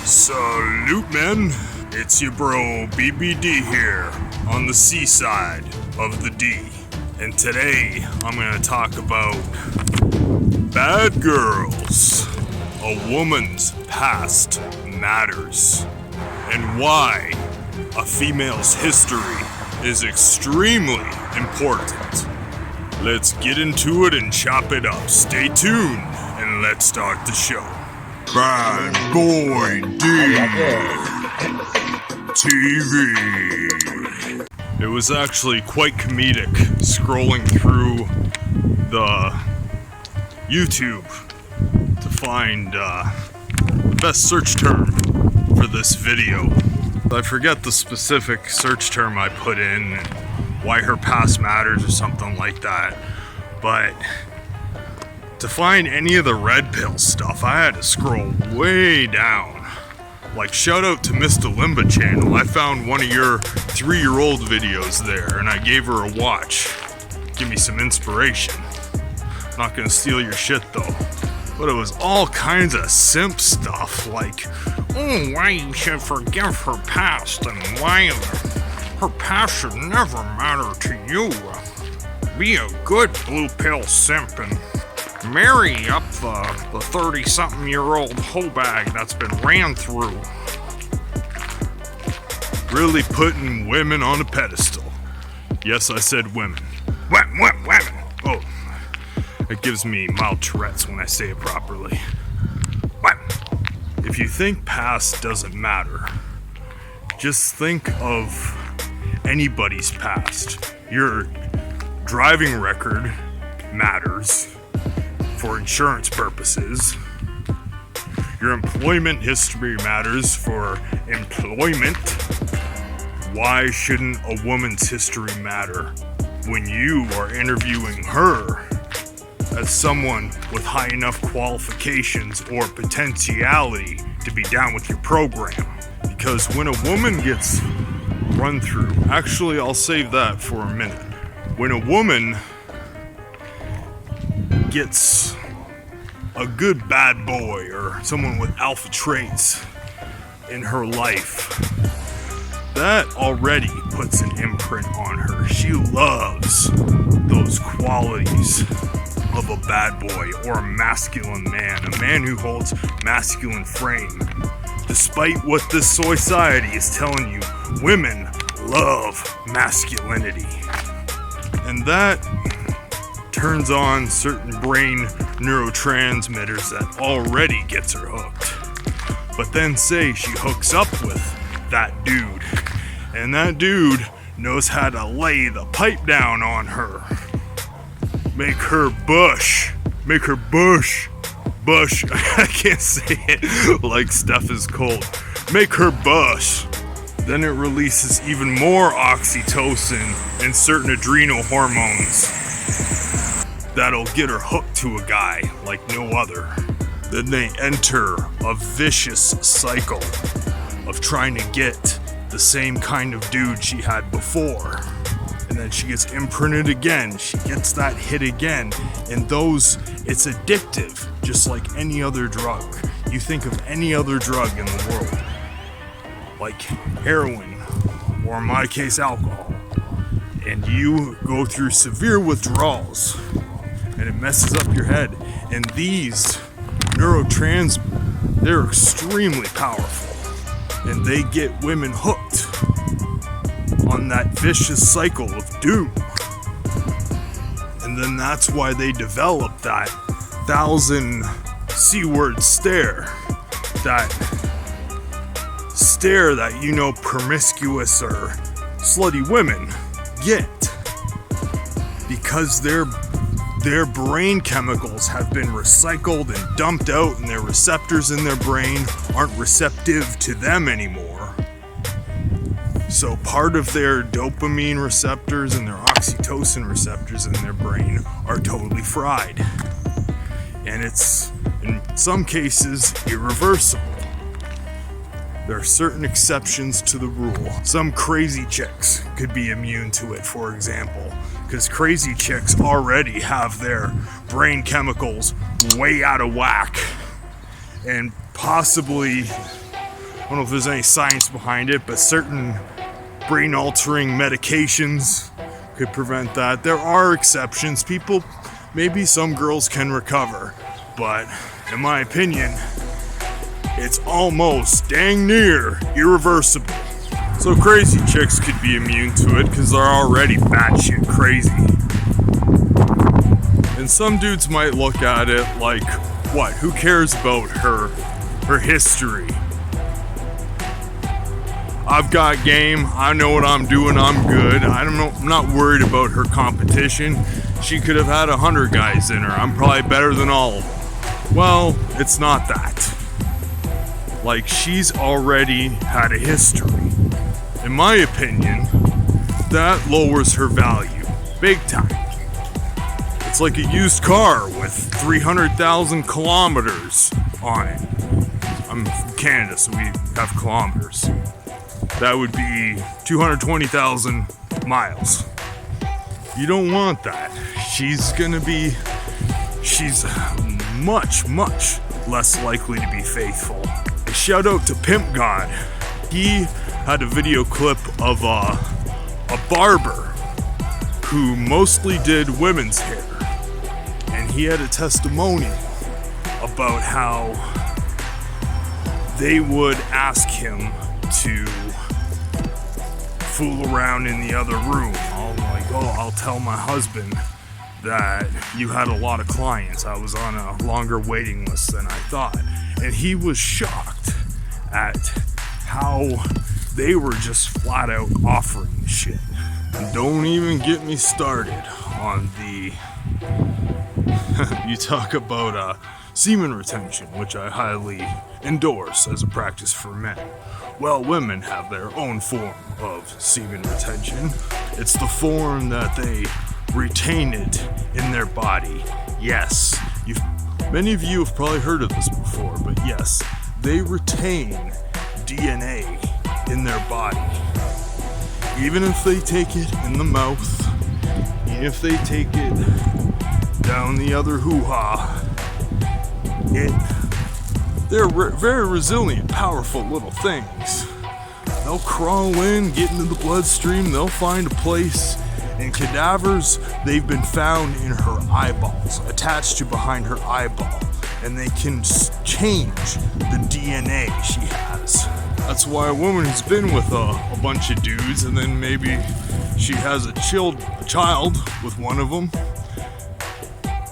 Salute, men. It's your bro BBD here on the seaside of the D. And today I'm going to talk about bad girls. A woman's past matters. And why a female's history is extremely important. Let's get into it and chop it up. Stay tuned and let's start the show. Bad Boy D TV. It was actually quite comedic scrolling through the YouTube to find the best search term for this video. I forget the specific search term I put in, and why her past matters or something like that, but to find any of the red pill stuff, I had to scroll way down. Like, shout out to Mr. Limba channel. I found one of your 3-year-old videos there, and I gave her a watch. Give me some inspiration. Not gonna steal your shit though. But it was all kinds of simp stuff, like, oh, why you should forgive her past, and why her past should never matter to you. Be a good blue pill simp and marry up the 30-something-year-old hoe bag that's been ran through. Really putting women on a pedestal. Yes, I said women. Women. Oh, it gives me mild Tourette's when I say it properly. If you think past doesn't matter, just think of anybody's past. Your driving record matters for insurance purposes. Your employment history matters for employment. Why shouldn't a woman's history matter when you are interviewing her as someone with high enough qualifications or potentiality to be down with your program? Because when a woman gets run through, actually I'll save that for a minute. When a woman gets a good bad boy or someone with alpha traits in her life, that already puts an imprint on her. She loves those qualities of a bad boy or a masculine man, a man who holds masculine frame. Despite what this society is telling you, women love masculinity. And that turns on certain brain neurotransmitters that already gets her hooked. But then say she hooks up with that dude, and that dude knows how to lay the pipe down on her. Make her bush. I can't say it like Steph is cold. Make her bush. Then it releases even more oxytocin and certain adrenal hormones that'll get her hooked to a guy like no other. Then they enter a vicious cycle of trying to get the same kind of dude she had before. And then she gets imprinted again, she gets that hit again, and it's addictive, just like any other drug. You think of any other drug in the world, like heroin, or in my case alcohol, and you go through severe withdrawals, and it messes up your head, and these neurotransmitters, they're extremely powerful, and they get women hooked on that vicious cycle of doom. And then that's why they develop that 1,000 C-word stare. That stare that, promiscuous or slutty women get. Because their brain chemicals have been recycled and dumped out, and their receptors in their brain aren't receptive to them anymore. So part of their dopamine receptors and their oxytocin receptors in their brain are totally fried. And it's, in some cases, irreversible. There are certain exceptions to the rule. Some crazy chicks could be immune to it, for example, because crazy chicks already have their brain chemicals way out of whack and possibly I don't know if there's any science behind it, but certain brain-altering medications could prevent that. There are exceptions. Maybe some girls can recover, but in my opinion, it's almost dang near irreversible. So crazy chicks could be immune to it because they're already batshit crazy. And some dudes might look at it like, what? Who cares about her history? I've got game. I know what I'm doing. I'm good. I'm not worried about her competition. She could have had 100 guys in her. I'm probably better than all of them. Well, it's not that. Like, she's already had a history. In my opinion, that lowers her value big time. It's like a used car with 300,000 kilometers on it. I'm from Canada, so we have kilometers. That would be 220,000 miles. You don't want that. She's much, much less likely to be faithful. A shout out to Pimp God. He had a video clip of a barber who mostly did women's hair. And he had a testimonial about how they would ask him to fool around in the other room. I'll tell my husband that you had a lot of clients. I was on a longer waiting list than I thought. And he was shocked at how they were just flat out offering shit. And don't even get me started on the you talk about semen retention, which I highly endorse as a practice for men. Well, women have their own form of semen retention. It's the form that they retain it in their body. Yes, many of you have probably heard of this before, but yes, they retain DNA in their body. Even if they take it in the mouth, even if they take it down the other hoo-ha, they're very resilient, powerful little things. They'll crawl in, get into the bloodstream, they'll find a place. In cadavers, they've been found in her eyeballs, attached to behind her eyeball, and they can change the DNA she has. That's why a woman who's been with a bunch of dudes, and then maybe she has a child with one of them,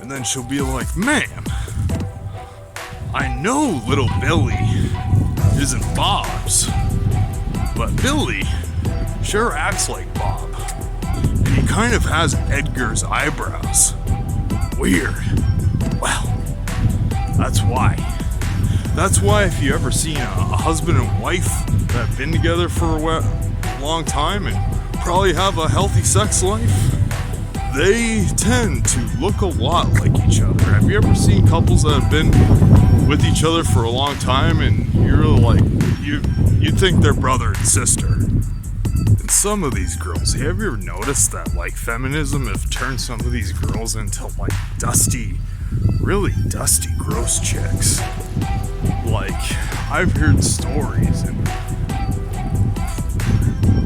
and then she'll be like, man, I know little Billy isn't Bob's, but Billy sure acts like Bob. And he kind of has Edgar's eyebrows. Weird. Well, that's why. That's why if you ever seen a husband and wife that have been together for a long time and probably have a healthy sex life, they tend to look a lot like each other. Have you ever seen couples that have been with each other for a long time and you're like, you think they're brother and sister? And some of these girls, have you ever noticed that like feminism have turned some of these girls into like dusty, really dusty, gross chicks? Like, I've heard stories and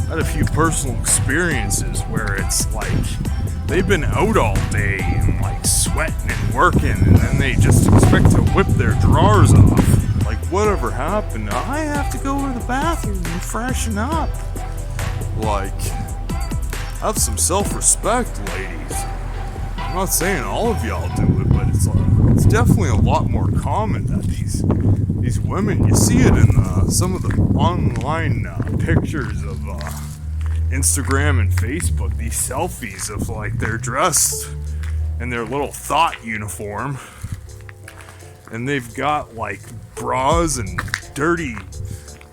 had a few personal experiences where it's like they've been out all day and like sweating and working, and then they just expect to whip their drawers off. Like, whatever happened? I have to go to the bathroom and freshen up. Like, have some self-respect, ladies. I'm not saying all of y'all do it, but it's definitely a lot more common that these women, you see it in some of the online pictures of Instagram and Facebook, these selfies of like they're dressed in their little thought uniform and they've got like bras and dirty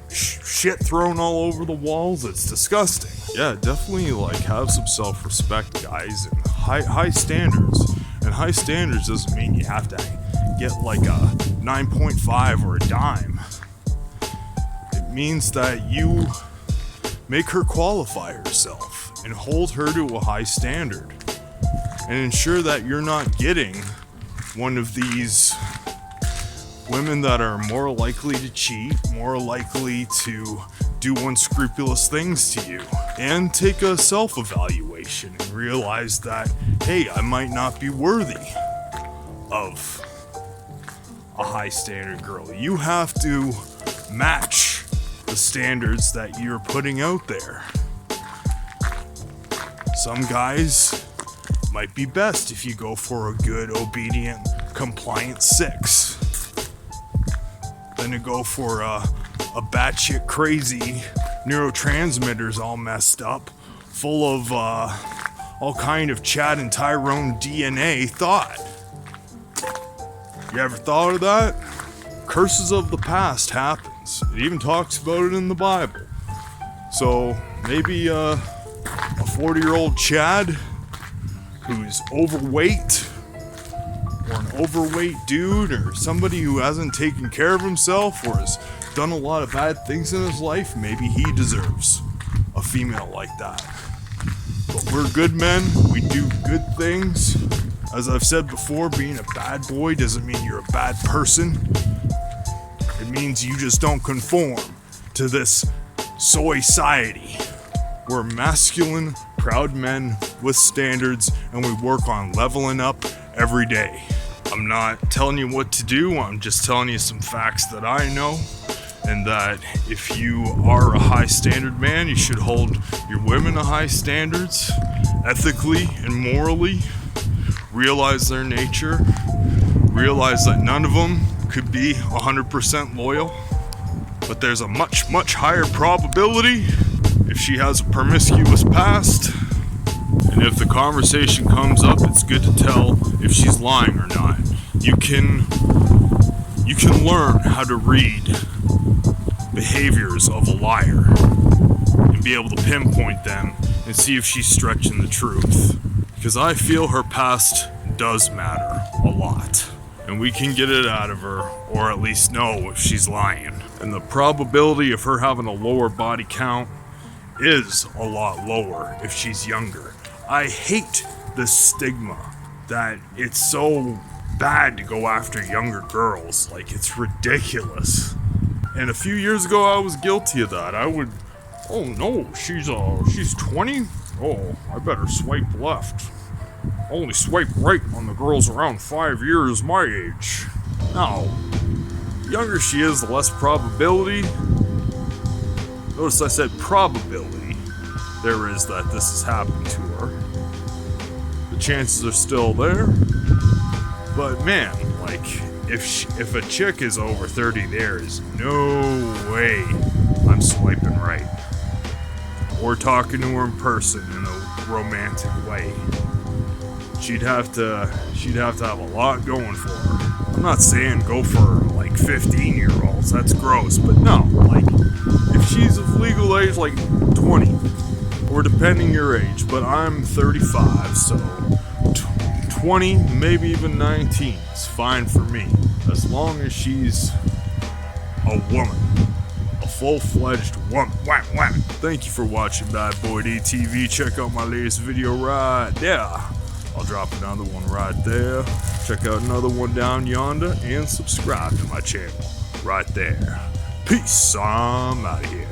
shit thrown all over the walls. It's disgusting. Yeah, definitely like have some self-respect, guys, and high standards. And high standards doesn't mean you have to get like a 9.5 or a dime. It means that you make her qualify herself and hold her to a high standard and ensure that you're not getting one of these women that are more likely to cheat, more likely to do unscrupulous things to you. And take a self-evaluation and realize that, hey, I might not be worthy of a high standard girl. You have to match the standards that you're putting out there. Some guys might be best if you go for a good, obedient, compliant 6 than to go for a batshit crazy neurotransmitters all messed up, full of all kind of Chad and Tyrone DNA thought. You ever thought of that? Curses of the past happens. It even talks about it in the Bible. So maybe a 40-year-old Chad who's overweight, or an overweight dude, or somebody who hasn't taken care of himself or has done a lot of bad things in his life, maybe he deserves a female like that. But we're good men, we do good things. As I've said before, being a bad boy doesn't mean you're a bad person. It means you just don't conform to this society. We're masculine, proud men with standards, and we work on leveling up every day. I'm not telling you what to do, I'm just telling you some facts that I know, and that if you are a high standard man, you should hold your women to high standards, ethically and morally. Realize their nature, realize that none of them could be 100% loyal, but there's a much, much higher probability if she has a promiscuous past. And if the conversation comes up, it's good to tell if she's lying or not. You can learn how to read behaviors of a liar and be able to pinpoint them and see if she's stretching the truth. Because I feel her past does matter a lot. And we can get it out of her, or at least know if she's lying. And the probability of her having a lower body count is a lot lower if she's younger. I hate the stigma that it's so bad to go after younger girls. Like, it's ridiculous. And a few years ago I was guilty of that. I would, oh no, she's 20? Oh, I better swipe left. Only swipe right on the girls around 5 years my age. Now, the younger she is, the less probability. Notice I said probability there is that this has happened to her. The chances are still there. But man, like, if a chick is over 30, there is no way I'm swiping right. Or talking to her in person in a romantic way. She'd have to have a lot going for her. I'm not saying go for like 15-year-olds, that's gross, but no, like, if she's of legal age, like 20, or depending your age, but I'm 35, so 20, maybe even 19 is fine for me, as long as she's a woman. A full-fledged woman. Thank you for watching Bad Boy DTV. Check out my latest video right there. I'll drop another one right there. Check out another one down yonder, and subscribe to my channel right there. Peace. I'm out of here.